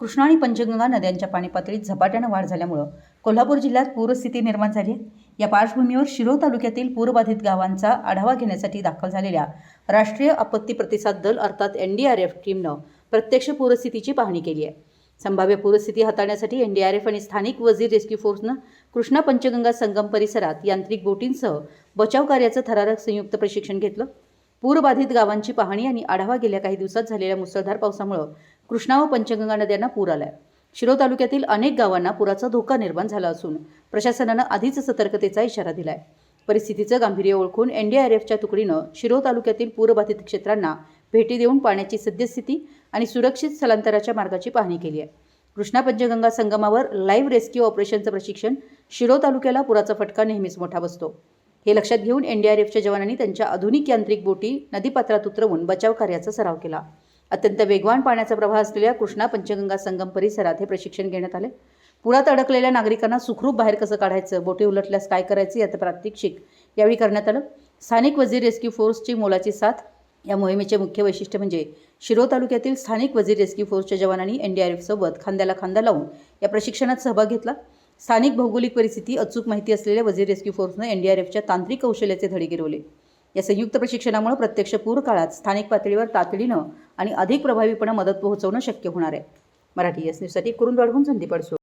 कृष्णा आणि पंचगंगा नद्यांच्या पाणी पातळीत झपाट्यानं वाढ झाल्यामुळे कोल्हापूर जिल्ह्यात पूरस्थिती निर्माण झाली आहे। या पार्श्वभूमीवर शिरोळ तालुक्यातील पूरबाधित गावांचा आढावा घेण्यासाठी दाखल झालेल्या राष्ट्रीय आपत्ती प्रतिसाद दल अर्थात NDRF टीमनं प्रत्यक्ष पूरस्थितीची पाहणी केली आहे। संभाव्य पूरस्थिती हाताळण्यासाठी NDRF आणि स्थानिक वजीर रेस्क्यू फोर्सनं कृष्णा पंचगंगा संगम परिसरात यांत्रिक बोटींसह बचाव कार्याचं थरारक संयुक्त प्रशिक्षण घेतलं। पूरबाधित गावांची पाहणी आणि आढावा गेल्या काही दिवसात झालेल्या मुसळधार पावसामुळे कृष्णा व पंचगंगा नद्यांना पूर आलाय। शिरोळ तालुक्यातील अनेक गावांना पुराचा धोका निर्माण झाला असून प्रशासनानं आधीच सतर्कतेचा इशारा दिलाय। परिस्थितीचं गांभीर्य ओळखून NDRFच्या तुकडीनं शिरोळ तालुक्यातील पूरबाधित क्षेत्रांना भेटी देऊन पाण्याची सद्यस्थिती आणि सुरक्षित स्थलांतराच्या मार्गाची पाहणी केली आहे। कृष्णा पंचगंगा संगमावर लाईव्ह रेस्क्यू ऑपरेशनचं प्रशिक्षण शिरोळ तालुक्याला पुराचा फटका नेहमीच मोठा बसतो। हे लक्षात घेऊन NDRFच्या जवानांनी त्यांच्या आधुनिक यांत्रिक बोटी नदीपात्रात उतरवून बचाव कार्याचा सराव केला। अत्यंत वेगवान पाण्याचा प्रवाह असलेल्या कृष्णा पंचगंगा संगम परिसरात हे प्रशिक्षण घेण्यात आले। पुरात अडकलेल्या नागरिकांना सुखरूप बाहेर कसं काढायचं, बोटी उलटल्यास काय करायचं याचं प्रात्यक्षिक यावेळी करण्यात आलं। स्थानिक वजीर रेस्क्यू फोर्सची मोलाची साथ। या मोहिमेचे मुख्य वैशिष्ट्य म्हणजे शिरोळ तालुक्यातील स्थानिक वजीर रेस्क्यू फोर्सच्या जवानांनी NDRF सोबत खांद्याला खांदा लावून या प्रशिक्षणात सहभाग घेतला। स्थानिक भौगोलिक परिस्थिती अचूक माहिती असलेल्या वजीर रेस्क्यू फोर्सनं NDRFच्या तांत्रिक कौशल्याचे धडे गिरवले। या संयुक्त प्रशिक्षणामुळे प्रत्यक्ष पूर काळात स्थानिक पातळीवर तातडीनं आणि अधिक प्रभावीपणे मदत पोहोचवणं शक्य होणार आहे। मराठी न्यूजसाठी कुरुंदवाडहून संदीप अडसूळ।